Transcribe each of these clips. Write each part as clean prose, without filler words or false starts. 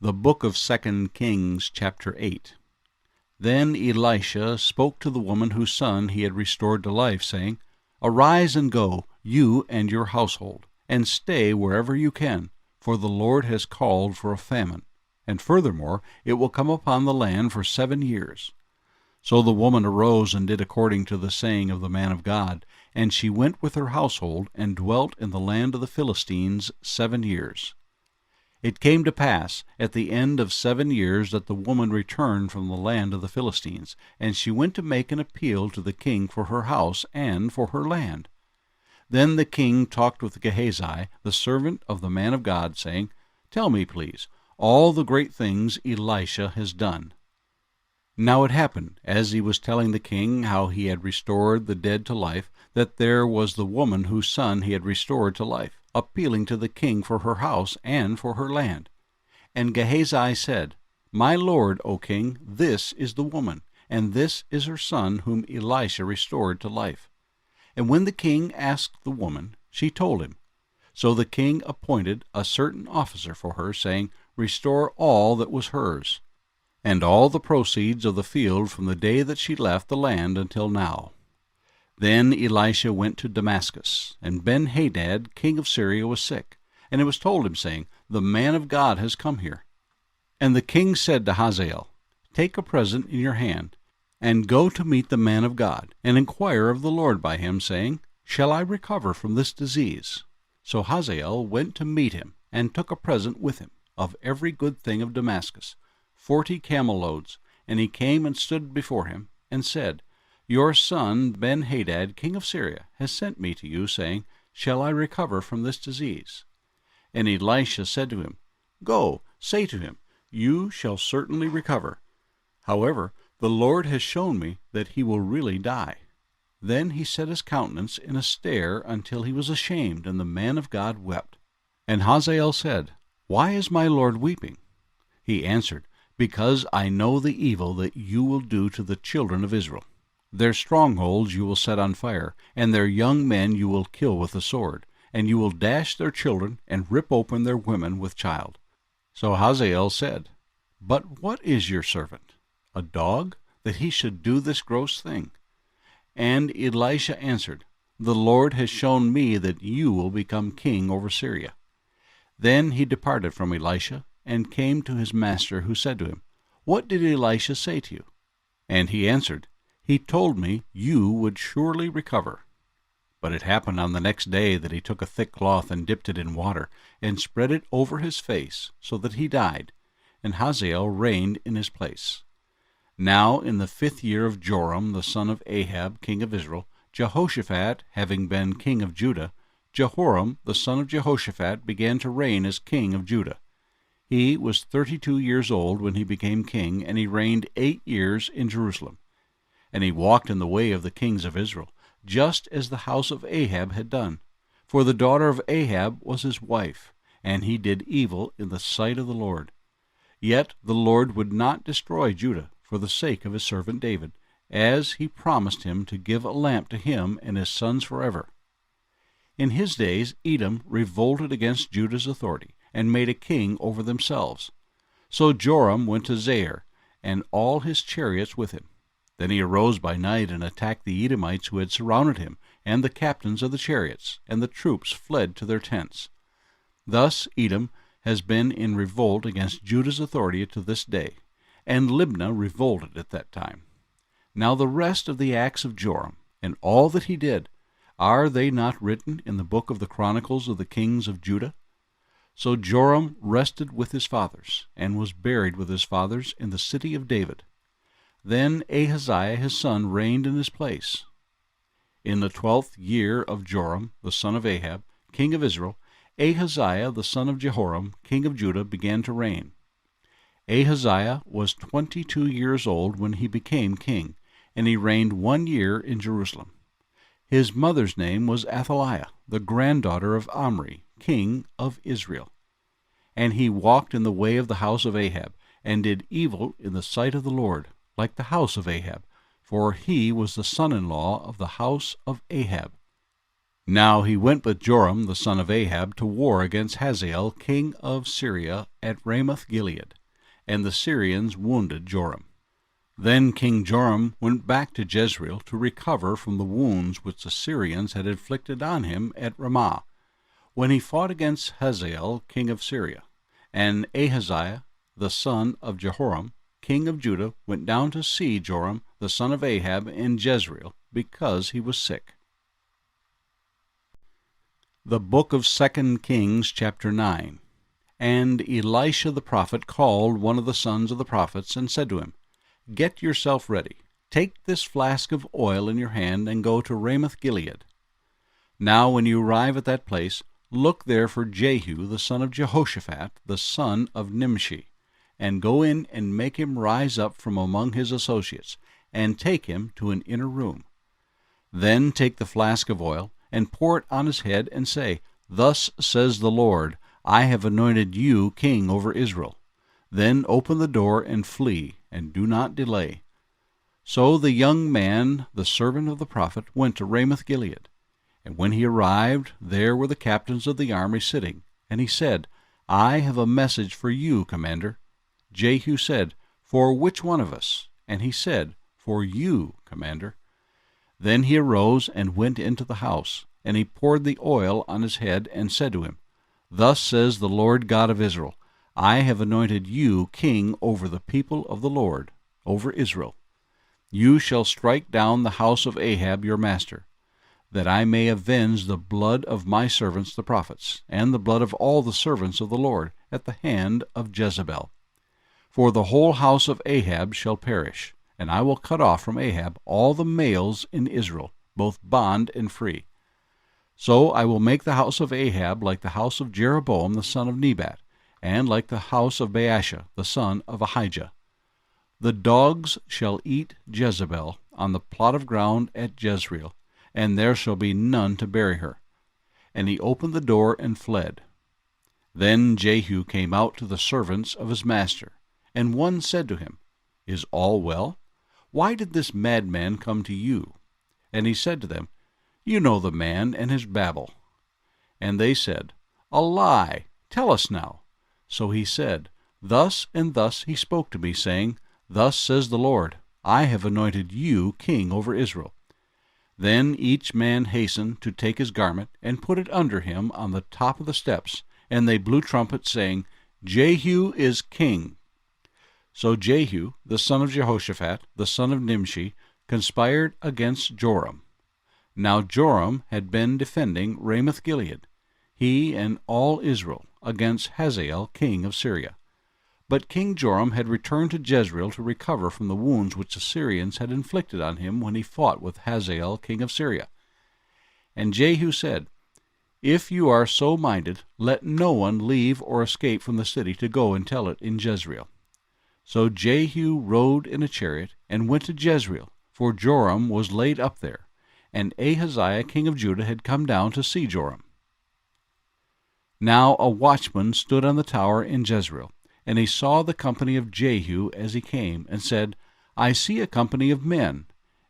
The book of 2 Kings, chapter 8. Then Elisha spoke to the woman whose son he had restored to life, saying, Arise and go, you and your household, and stay wherever you can, for the Lord has called for a famine. And furthermore, it will come upon the land for 7 years. So the woman arose and did according to the saying of the man of God, and she went with her household and dwelt in the land of the Philistines 7 years. It came to pass at the end of 7 years that the woman returned from the land of the Philistines, and she went to make an appeal to the king for her house and for her land. Then the king talked with Gehazi, the servant of the man of God, saying, Tell me, please, all the great things Elisha has done. Now it happened, as he was telling the king how he had restored the dead to life, that there was the woman whose son he had restored to life, appealing to the king for her house and for her land. And Gehazi said, My lord, O king, this is the woman, and this is her son whom Elisha restored to life. And when the king asked the woman, she told him. So the king appointed a certain officer for her, saying, Restore all that was hers, and all the proceeds of the field from the day that she left the land until now. Then Elisha went to Damascus, and Ben-Hadad, king of Syria, was sick. And it was told him, saying, The man of God has come here. And the king said to Hazael, Take a present in your hand, and go to meet the man of God, and inquire of the Lord by him, saying, Shall I recover from this disease? So Hazael went to meet him, and took a present with him, of every good thing of Damascus, 40 camel loads. And he came and stood before him, and said, Your son Ben-Hadad, king of Syria, has sent me to you, saying, Shall I recover from this disease? And Elisha said to him, Go, say to him, You shall certainly recover. However, the Lord has shown me that he will really die. Then he set his countenance in a stare until he was ashamed, and the man of God wept. And Hazael said, Why is my lord weeping? He answered, Because I know the evil that you will do to the children of Israel. Their strongholds you will set on fire, and their young men you will kill with the sword, and you will dash their children and rip open their women with child. So Hazael said, But what is your servant? A dog, that he should do this gross thing? And Elisha answered, The Lord has shown me that you will become king over Syria. Then he departed from Elisha, and came to his master, who said to him, What did Elisha say to you? And he answered, He told me you would surely recover. But it happened on the next day that he took a thick cloth and dipped it in water, and spread it over his face, so that he died, and Hazael reigned in his place. Now in the 5th year of Joram the son of Ahab, king of Israel, Jehoshaphat having been king of Judah, Jehoram the son of Jehoshaphat began to reign as king of Judah. He was 32 years old when he became king, and he reigned 8 years in Jerusalem. And he walked in the way of the kings of Israel, just as the house of Ahab had done. For the daughter of Ahab was his wife, and he did evil in the sight of the Lord. Yet the Lord would not destroy Judah for the sake of his servant David, as he promised him to give a lamp to him and his sons forever. In his days Edom revolted against Judah's authority, and made a king over themselves. So Joram went to Zair, and all his chariots with him. Then he arose by night and attacked the Edomites who had surrounded him, and the captains of the chariots, and the troops fled to their tents. Thus Edom has been in revolt against Judah's authority to this day, and Libnah revolted at that time. Now the rest of the acts of Joram, and all that he did, are they not written in the book of the Chronicles of the kings of Judah? So Joram rested with his fathers, and was buried with his fathers in the city of David. Then Ahaziah his son reigned in his place. In the 12th year of Joram the son of Ahab, king of Israel, Ahaziah the son of Jehoram, king of Judah, began to reign. Ahaziah was 22 years old when he became king, and he reigned 1 year in Jerusalem. His mother's name was Athaliah, the granddaughter of Omri, king of Israel. And he walked in the way of the house of Ahab, and did evil in the sight of the Lord, like the house of Ahab, for he was the son-in-law of the house of Ahab. Now he went with Joram the son of Ahab to war against Hazael king of Syria at Ramoth-Gilead, and the Syrians wounded Joram. Then King Joram went back to Jezreel to recover from the wounds which the Syrians had inflicted on him at Ramah, when he fought against Hazael king of Syria. And Ahaziah the son of Jehoram king of Judah went down to see Joram the son of Ahab in Jezreel, because he was sick. The book of 2 Kings, chapter 9. And Elisha the prophet called one of the sons of the prophets, and said to him, Get yourself ready. Take this flask of oil in your hand, and go to Ramoth-Gilead. Now when you arrive at that place, look there for Jehu the son of Jehoshaphat, the son of Nimshi, and go in and make him rise up from among his associates, and take him to an inner room. Then take the flask of oil, and pour it on his head, and say, Thus says the Lord, I have anointed you king over Israel. Then open the door and flee, and do not delay. So the young man, the servant of the prophet, went to Ramoth-Gilead. And when he arrived, there were the captains of the army sitting. And he said, I have a message for you, commander. Jehu said, For which one of us? And he said, For you, commander. Then he arose and went into the house, and he poured the oil on his head, and said to him, Thus says the Lord God of Israel, I have anointed you king over the people of the Lord, over Israel. You shall strike down the house of Ahab your master, that I may avenge the blood of my servants the prophets, and the blood of all the servants of the Lord, at the hand of Jezebel. For the whole house of Ahab shall perish, and I will cut off from Ahab all the males in Israel, both bond and free. So I will make the house of Ahab like the house of Jeroboam the son of Nebat, and like the house of Baasha the son of Ahijah. The dogs shall eat Jezebel on the plot of ground at Jezreel, and there shall be none to bury her. And he opened the door and fled. Then Jehu came out to the servants of his master, and one said to him, Is all well? Why did this madman come to you? And he said to them, You know the man and his babble. And they said, A lie, tell us now. So he said, Thus and thus he spoke to me, saying, Thus says the Lord, I have anointed you king over Israel. Then each man hastened to take his garment, and put it under him on the top of the steps, and they blew trumpets, saying, Jehu is king. So Jehu, the son of Jehoshaphat, the son of Nimshi, conspired against Joram. Now Joram had been defending Ramoth-Gilead, he and all Israel, against Hazael king of Syria. But King Joram had returned to Jezreel to recover from the wounds which the Syrians had inflicted on him when he fought with Hazael king of Syria. And Jehu said, If you are so minded, let no one leave or escape from the city to go and tell it in Jezreel. So Jehu rode in a chariot and went to Jezreel, for Joram was laid up there, and Ahaziah king of Judah had come down to see Joram. Now a watchman stood on the tower in Jezreel, and he saw the company of Jehu as he came, and said, I see a company of men.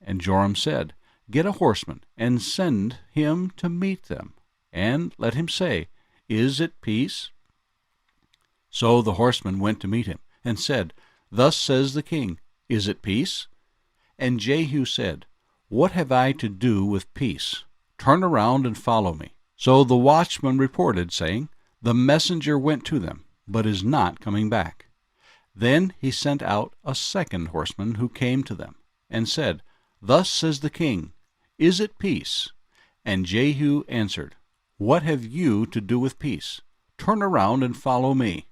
And Joram said, Get a horseman, and send him to meet them, and let him say, Is it peace? So the horseman went to meet him, and said, Thus says the king, Is it peace? And Jehu said, What have I to do with peace? Turn around and follow me. So the watchman reported, saying, The messenger went to them, but is not coming back. Then he sent out a second horseman who came to them, and said, Thus says the king, Is it peace? And Jehu answered, What have you to do with peace? Turn around and follow me.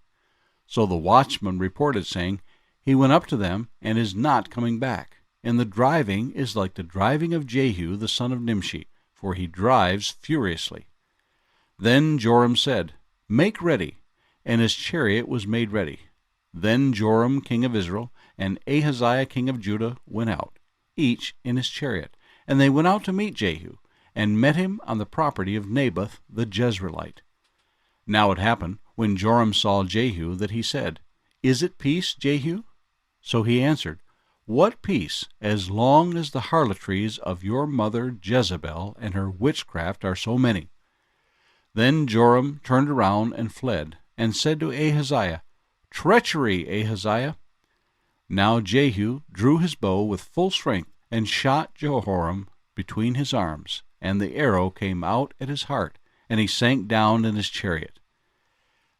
So the watchman reported, saying, He went up to them, and is not coming back. And the driving is like the driving of Jehu the son of Nimshi, for he drives furiously. Then Joram said, Make ready. And his chariot was made ready. Then Joram king of Israel and Ahaziah king of Judah went out, each in his chariot. And they went out to meet Jehu, and met him on the property of Naboth the Jezreelite. Now it happened, when Joram saw Jehu, that he said, Is it peace, Jehu? So he answered, What peace, as long as the harlotries of your mother Jezebel and her witchcraft are so many? Then Joram turned around and fled, and said to Ahaziah, Treachery, Ahaziah! Now Jehu drew his bow with full strength, and shot Jehoram between his arms, and the arrow came out at his heart, and he sank down in his chariot.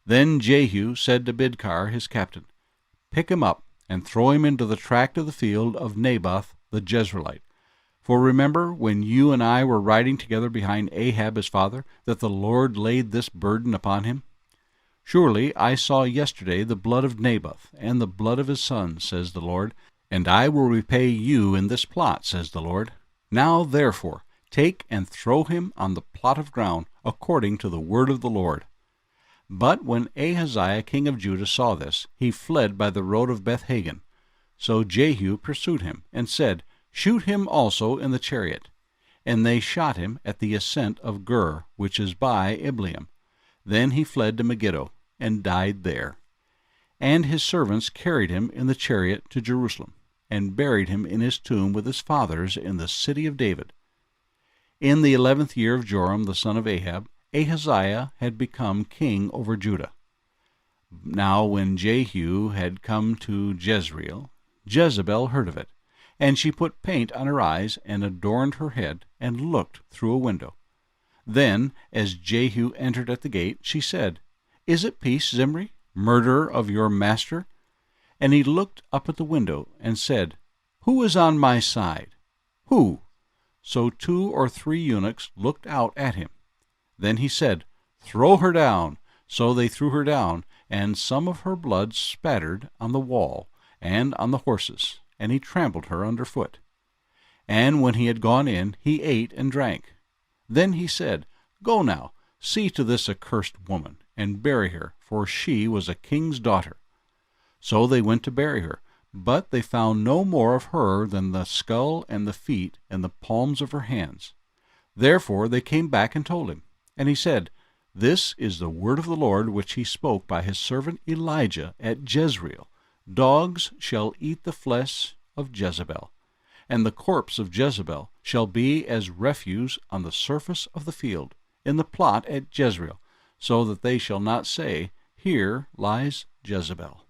Then Jehu said to Bidkar his captain, Pick him up, and throw him into the tract of the field of Naboth the Jezreelite. For remember, when you and I were riding together behind Ahab his father, that the Lord laid this burden upon him? Surely I saw yesterday the blood of Naboth, and the blood of his sons, says the Lord, and I will repay you in this plot, says the Lord. Now therefore take and throw him on the plot of ground, according to the word of the Lord. But when Ahaziah king of Judah saw this, he fled by the road of Beth-hagen. So Jehu pursued him, and said, Shoot him also in the chariot. And they shot him at the ascent of Gur, which is by Ibleam. Then he fled to Megiddo, and died there. And his servants carried him in the chariot to Jerusalem, and buried him in his tomb with his fathers in the city of David. In the 11th year of Joram the son of Ahab, Ahaziah had become king over Judah. Now when Jehu had come to Jezreel, Jezebel heard of it, and she put paint on her eyes, and adorned her head, and looked through a window. Then, as Jehu entered at the gate, she said, Is it peace, Zimri, murderer of your master? And he looked up at the window, and said, Who is on my side? Who? So 2 or 3 eunuchs looked out at him. Then he said, Throw her down. So they threw her down, and some of her blood spattered on the wall and on the horses, and he trampled her under foot. And when he had gone in, he ate and drank. Then he said, Go now, see to this accursed woman, and bury her, for she was a king's daughter. So they went to bury her, but they found no more of her than the skull and the feet and the palms of her hands. Therefore they came back and told him. And he said, This is the word of the Lord which he spoke by his servant Elijah at Jezreel. Dogs shall eat the flesh of Jezebel, and the corpse of Jezebel shall be as refuse on the surface of the field, in the plot at Jezreel, so that they shall not say, Here lies Jezebel.